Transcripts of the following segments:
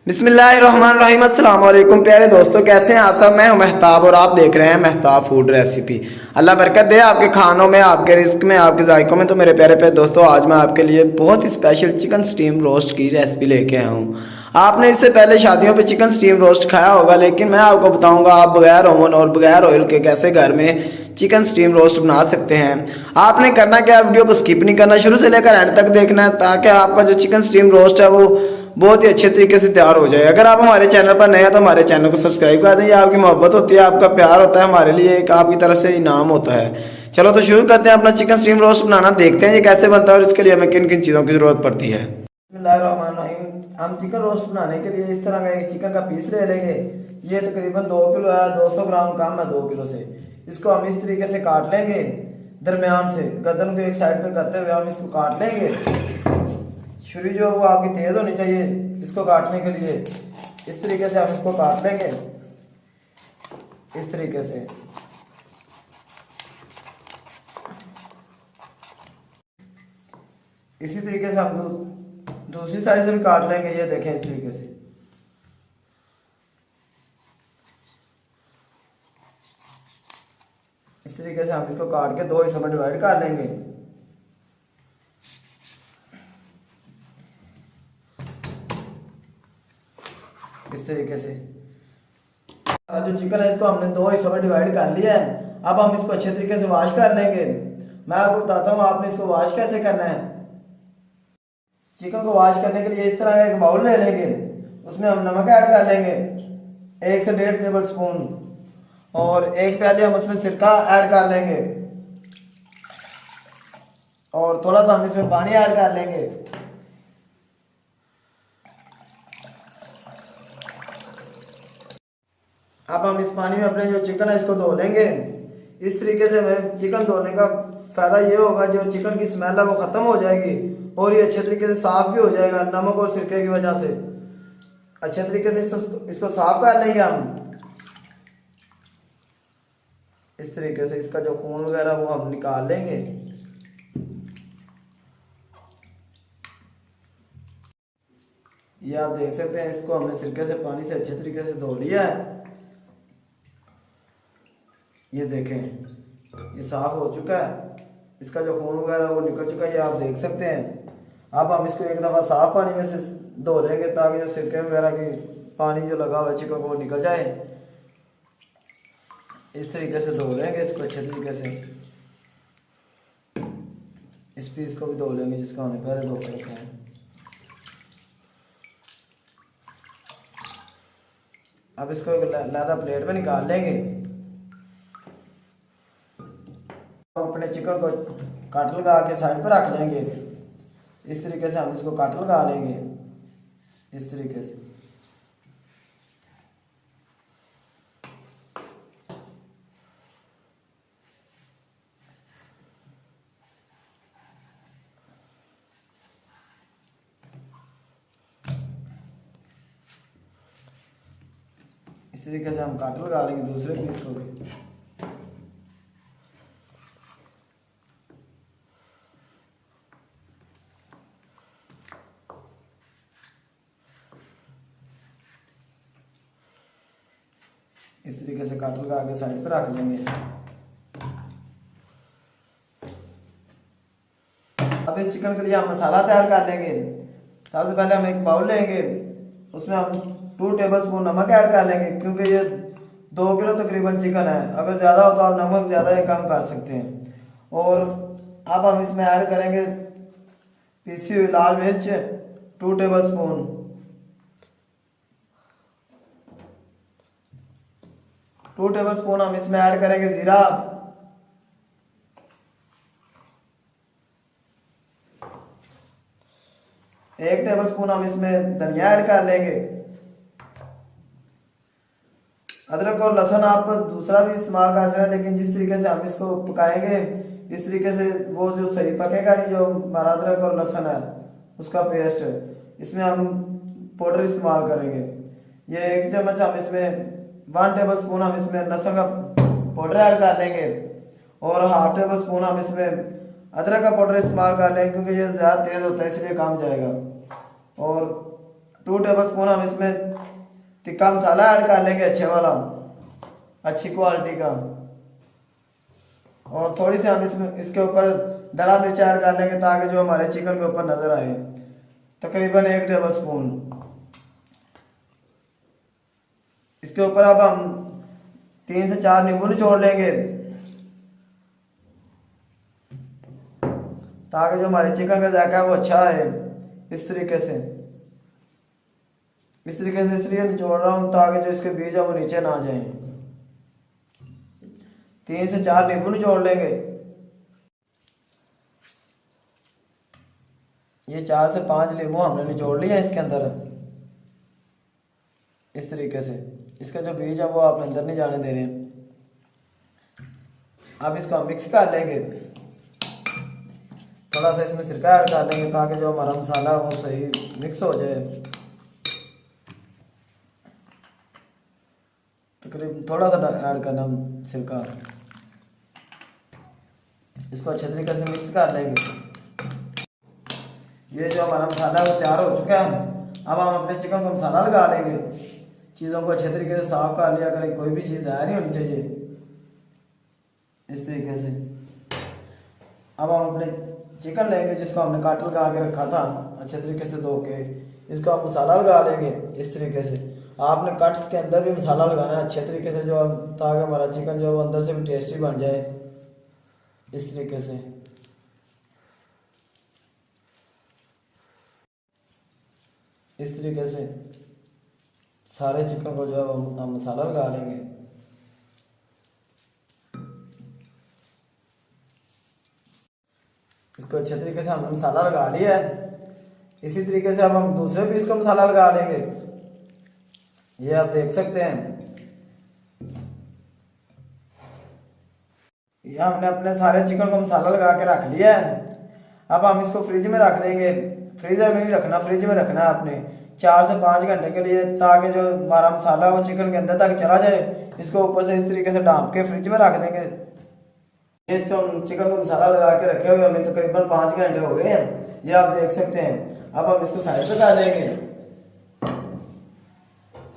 बिस्मिल्लाहिर्रहमानिर्रहीम। अस्सलाम वालेकुम प्यारे दोस्तों, कैसे हैं आप सब। मैं हूं महताब और आप देख रहे हैं महताब फूड रेसिपी। अल्लाह बरकत दे आपके खानों में, आपके रिस्क में, आपके जायकों में। तो मेरे प्यारे प्यारे दोस्तों, आज मैं आपके लिए बहुत ही स्पेशल चिकन स्टीम रोस्ट की रेसिपी लेके आया हूँ। आपने इससे पहले शादियों पे चिकन स्टीम रोस्ट खाया होगा, लेकिन मैं आपको बताऊंगा आप बगैर ओवन और बगैर ऑयल के कैसे घर में चिकन स्टीम रोस्ट बना सकते हैं। आपने करना क्या, वीडियो को स्किप नहीं करना, शुरू से लेकर एंड तक देखना है, ताकि आपका जो चिकन स्टीम रोस्ट है वो बहुत ही अच्छे तरीके से तैयार हो जाए। अगर आप हमारे चैनल पर नए हैं तो हमारे चैनल को सब्सक्राइब कर दें। ये आपकी मोहब्बत होती है, आपका प्यार होता है, हमारे लिए एक आपकी तरफ से इनाम होता है। चलो तो शुरू करते हैं अपना चिकन स्टीम रोस्ट बनाना, देखते हैं ये कैसे बनता है और इसके लिए हमें किन किन चीज़ों की ज़रूरत पड़ती है। बिस्मिल्लाहिर्रहमानिर्रहीम। हम चिकन रोस्ट बनाने के लिए इस तरह का एक चिकन का पीस ले लेंगे। ये तकरीबन 2 किलो है, 200 ग्राम कम है 2 किलो से। इसको हम इस तरीके से काट लेंगे, दरमियान से गर्दन को एक साइड पे करते हुए हम इसको काट लेंगे। छुरी जो वो आपकी तेज होनी चाहिए इसको काटने के लिए। इस तरीके से हम इसको काट लेंगे, इस तरीके से। इसी तरीके से हम दूसरी साइड से भी काट लेंगे। ये देखें, इस तरीके से। इस तरीके से हम इसको काट के 2 हिस्सों में डिवाइड कर लेंगे। इस तरीके से जो चिकन है इसको हमने 2 हिस्सों में डिवाइड कर लिया है। अब हम इसको अच्छे तरीके से वॉश कर लेंगे। मैं आपको बताता हूँ आपने इसको वॉश कैसे करना है। चिकन को वॉश करने के लिए इस तरह का एक बाउल ले लेंगे, उसमें हम नमक ऐड कर लेंगे 1 से 1.5 टेबल स्पून, और एक प्याले हम उसमें सिरका ऐड कर लेंगे, और थोड़ा सा हम इसमें पानी ऐड कर लेंगे। अब हम इस पानी में अपने जो चिकन है इसको धो लेंगे। इस तरीके से हमें चिकन धोने का फायदा ये होगा, जो चिकन की स्मेल है वो खत्म हो जाएगी और ये अच्छे तरीके से साफ भी हो जाएगा नमक और सिरके की वजह से। अच्छे तरीके से इसको साफ कर लेंगे हम। इस तरीके से इसका जो खून वगैरह वो हम निकाल लेंगे। ये आप देख सकते हैं, इसको हमने सिरके से पानी से अच्छे तरीके से धो लिया है। ये देखें, ये साफ हो चुका है, इसका जो खून वगैरह वो निकल चुका है, ये आप देख सकते हैं। अब हम इसको एक दफ़ा साफ पानी में से धो लेंगे, ताकि जो सिरके वगैरह की पानी जो लगा हुआ है चिकन को वो निकल जाए। इस तरीके से धो लेंगे इसको अच्छे तरीके से। इस पीस को भी धो लेंगे जिसका हमने पहले धो के रखा है। अब इसको एक लहदा प्लेट में निकाल लेंगे। अपने चिकन को काट लगा के साइड पर रख लेंगे। इस तरीके से हम इसको काट लगा लेंगे, इस तरीके से। इस तरीके से हम काट लगा लेंगे दूसरे पीस को भी। इस तरीके से काट लगा के साइड पर रख लेंगे। अब इस चिकन के लिए हम मसाला तैयार कर लेंगे। सबसे पहले हम एक बाउल लेंगे, उसमें हम 2 टेबल स्पून नमक ऐड कर लेंगे, क्योंकि ये 2 किलो तकरीबन चिकन है। अगर ज़्यादा हो तो आप नमक ज़्यादा या कम कर सकते हैं। और अब हम इसमें ऐड करेंगे पीसी हुई लाल मिर्च 2 टेबल स्पून, 2 टेबल स्पून हम इसमें ऐड करेंगे जीरा, 1 टेबल स्पून हम इसमें धनिया ऐड कर लेंगे। अदरक और लहसुन आप दूसरा भी इस्तेमाल कर सकते हैं, लेकिन जिस तरीके से हम इसको पकाएंगे इस तरीके से वो जो सही पकेगा नहीं, जो हमारा अदरक और लहसुन है उसका पेस्ट है, इसमें हम पाउडर इस्तेमाल करेंगे। ये 1 चम्मच हम इसमें 1 टेबल स्पून हम इसमें लहसुन का पाउडर ऐड कर लेंगे, और 1/2 टेबल स्पून हम इसमें अदरक का पाउडर इस्तेमाल कर लेंगे, क्योंकि ये ज़्यादा तेज़ होता है इसलिए काम जाएगा। और 2 टेबल स्पून हम इसमें टिक्का मसाला ऐड कर लेंगे, अच्छे वाला, अच्छी क्वालिटी का। और थोड़ी सी हम इसमें इसके ऊपर दरा मिर्च ऐड कर लेंगे ताकि जो हमारे चिकन के ऊपर नजर आए, तकरीबन 1 टेबल स्पून। इसके ऊपर अब हम 3 से 4 नींबू निचोड़ लेंगे ताकि जो हमारे चिकन का जायका है वो अच्छा है। इस तरीके से इसलिए निचोड़ रहा हूँ ताकि जो इसके बीज है वो नीचे ना आ जाए। 3 से 4 नींबू निचोड़ लेंगे। ये 4 से 5 नींबू हमने निचोड़ लिया इसके अंदर। इस तरीके से इसका जो बीज है वो आप अंदर नहीं जाने दे रहे हैं। अब इसको हम मिक्स कर लेंगे, थोड़ा सा इसमें सिरका ऐड कर लेंगे ताकि जो हमारा मसाला है वो सही मिक्स हो जाए। तकरीबन थोड़ा सा ऐड करना सिरका। इसको अच्छे तरीके से मिक्स कर लेंगे। ये जो हमारा मसाला है वो तैयार हो चुका है। अब हम अपने चिकन को मसाला लगा लेंगे। चीज़ों को अच्छे तरीके से साफ कर लिया करें, कोई भी चीज़ ज़ाहिर नहीं होनी चाहिए। इस तरीके से अब हम अपने चिकन लेंगे जिसको हमने काट लगा के रखा था, अच्छे तरीके से धो के इसको हम मसाला लगा लेंगे। इस तरीके से आपने कट्स के अंदर भी मसाला लगाना है अच्छे तरीके से, जो ताकि हमारा चिकन जो अंदर से भी टेस्टी बन जाए। इस तरीके से सारे चिकन को जो है हम मसाला लगा लेंगे। इसको अच्छे तरीके से हमने मसाला लगा लिया है। इसी तरीके से अब हम दूसरे पीस को मसाला लगा लेंगे। ये आप देख सकते हैं, ये हमने अपने सारे चिकन को मसाला लगा के रख लिया है। अब हम इसको फ्रिज में रख देंगे। फ्रीजर में नहीं रखना, फ्रिज में रखना है आपने 4 से 5 घंटे के लिए, ताकि जो हमारा मसाला वो चिकन के अंदर तक चला जाए। इसको ऊपर से इस तरीके से ढांप के फ्रिज में रख देंगे। इसको चिकन को मसाला लगा के रखे हुए हमें तकरीबन 5 घंटे हो गए हैं, ये आप देख सकते हैं। अब हम इसको साइड पे कर लेंगे।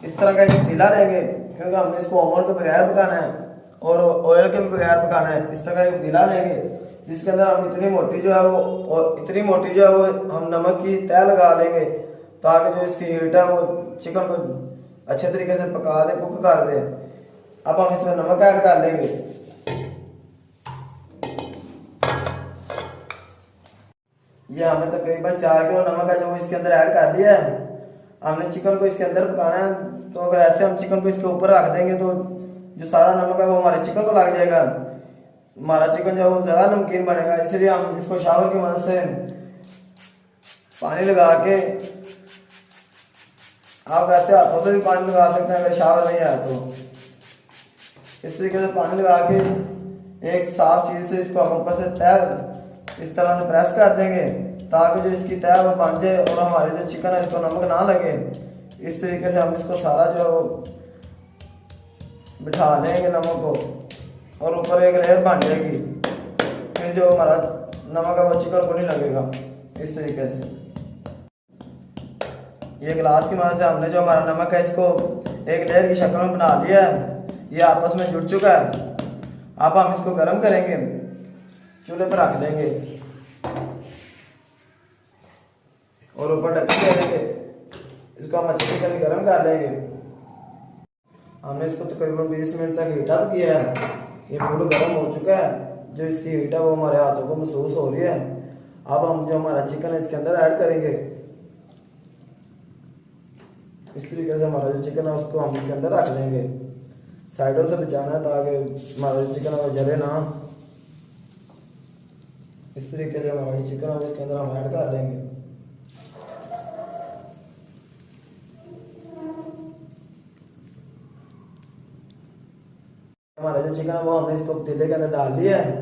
इस तरह का एक पतीला लेंगे, क्योंकि हमने इसको ओवन के बगैर पकाना है और ऑयल के बगैर पकाना है। इस तरह का एक पतीला लेंगे जिसके अंदर हम इतनी मोटी जो है वो हम नमक की तह लगा लेंगे, ताकि जो इसकी हीट है वो चिकन को अच्छे तरीके से पका दे, कुक कर दे। अब हम इसमें नमक ऐड कर लेंगे। ये हमने तकरीबन 4 किलो नमक है जो इसके अंदर ऐड कर दिया है। हमने चिकन को इसके अंदर पकाना है, तो अगर ऐसे हम चिकन को इसके ऊपर रख देंगे तो जो सारा नमक है वो हमारे चिकन को लग जाएगा, हमारा चिकन जो है वो ज़्यादा नमकीन बनेगा। इसलिए हम इसको शावर की मदद से पानी लगा के, आप ऐसे हाथों से भी पानी लगा सकते हैं अगर शावर नहीं है तो। इस तरीके से पानी लगा के एक साफ चीज़ से इसको हम ऊपर से तय इस तरह से प्रेस कर देंगे, ताकि जो इसकी तय वो बन जाए और हमारे जो चिकन है इसको नमक ना लगे। इस तरीके से हम इसको सारा जो बिठा लेंगे नमक को, और ऊपर एक लेयर बन जाएगी। फिर जो हमारा नमक है वो चिकन को नहीं लगेगा। इस तरीके से ये गिलास की मदद से हमने जो हमारा नमक है इसको एक लेयर की शक्ल में बना लिया है। ये आपस में जुड़ चुका है। अब हम इसको गर्म करेंगे, चूल्हे पर रख देंगे और ऊपर ढक्कन दे देंगे। इसको हम अच्छे तरीके से गर्म कर लेंगे। हमने इसको तकरीबन 20 मिनट तक हीट अप किया है। ये फूड गर्म हो चुका है। जो इसकी हीट है वो हमारे हाथों को महसूस हो रही है। अब हम जो हमारा चिकन है इसके अंदर ऐड करेंगे। इस तरीके से हमारा जो चिकन है उसको हम इसके अंदर रख देंगे। साइडों से बचाना है ताकि हमारा जो चिकन है वो जले ना। इस तरीके से हमारा जो चिकन है इसके अंदर हम ऐड कर देंगे। हमारा जो चिकन है वो हमने इसको पतीले के अंदर डाल दिया है।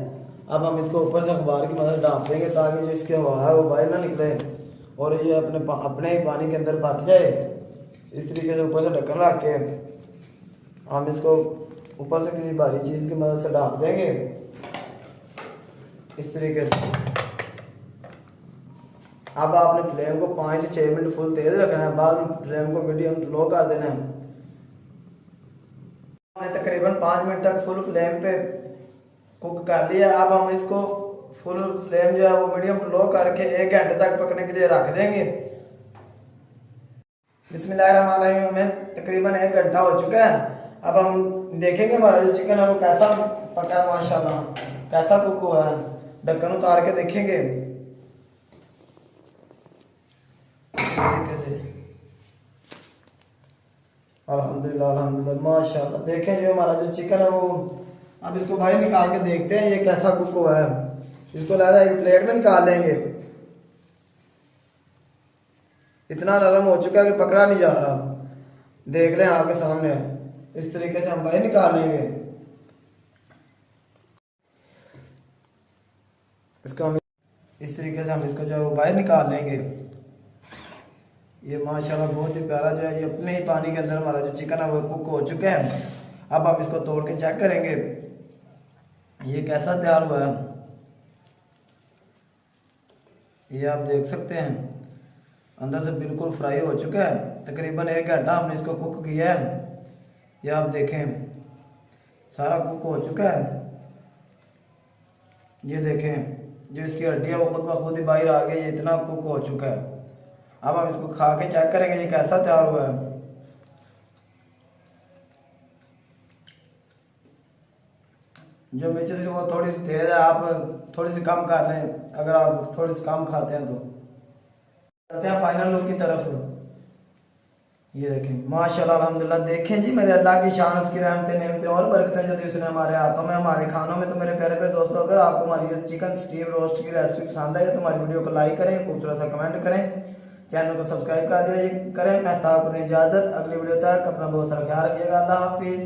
अब हम इसको ऊपर से अखबार की मदद ढांप देंगे ताकि जो इसकी हवा है वो बाहर ना निकले और ये अपने ही पानी के अंदर पक जाए। इस तरीके से ऊपर से ढक्कन रख के हम इसको ऊपर से किसी भारी चीज़ की मदद से ढांप देंगे। इस तरीके से अब आपने फ्लेम को 5 से 6 मिनट फुल तेज रखना है, बाद में फ्लेम को मीडियम लो कर देना है। हमने तकरीबन 5 मिनट तक फुल फ्लेम पे कुक कर लिया। अब हम इसको फुल फ्लेम जो है वो मीडियम टू लो करके 1 घंटे तक पकने के लिए रख देंगे। बिस्मिल्लाहिर्रहमानिर्रहीम, हमें तकरीबन 1 घंटा हो चुका है। अब हम देखेंगे हमारा जो चिकन है वो कैसा पका है, माशाल्लाह कैसा कुक हुआ है। ढक्कन उतार के देखेंगे तरीके से। अल्हम्दुलिल्लाह अल्हम्दुलिल्लाह माशाल्लाह। देखें जो हमारा जो चिकन है वो, अब इसको बाहर निकाल के देखते हैं ये कैसा कुक हुआ है। इसको लहरा एक प्लेट में निकाल लेंगे। इतना नरम हो चुका है कि पकड़ा नहीं जा रहा, देख लें आपके सामने। इस तरीके से हम बाहर निकाल लेंगे इसको। हम इस तरीके से हम इसको जो है वो बाहर निकाल लेंगे। ये माशाल्लाह बहुत ही प्यारा जो है ये अपने ही पानी के अंदर हमारा जो चिकन है वो कुक हो चुके हैं। अब हम इसको तोड़ के चेक करेंगे ये कैसा तैयार हुआ है। ये आप देख सकते हैं अंदर से बिल्कुल फ्राई हो चुका है। तकरीबन 1 घंटा हमने इसको कुक किया है। ये आप देखें सारा कुक हो चुका है। ये देखें जो इसकी हड्डी है वो खुद ब खुद ही बाहर आ गई, ये इतना कुक हो चुका है। अब हम इसको खा के चेक करेंगे ये कैसा तैयार हुआ है। जो मिर्च थी वो थोड़ी सी तेज है, आप थोड़ी सी कम कर लें अगर आप थोड़ी सी कम खाते हैं तो। चलते हैं फाइनल लुक की तरफ। ये देखें माशाल्लाह अल्हम्दुलिल्लाह। देखें जी मेरे अल्लाह की शान, उसकी रहमतें नेमतें और बरकतें जो दी उसने हमारे हाथों में हमारे खानों में। तो मेरे प्यारे प्यारे दोस्तों, अगर आपको हमारी ये चिकन स्टीम रोस्ट की रेसिपी पसंद आई तो हमारी वीडियो को लाइक करें, खूबसूरत सा कमेंट करें, चैनल को सब्सक्राइब कर दिया करें। मैं आपको इजाजत, अगली वीडियो तक अपना बहुत सारा ख्याल रखिएगा। अल्लाह हाफिज।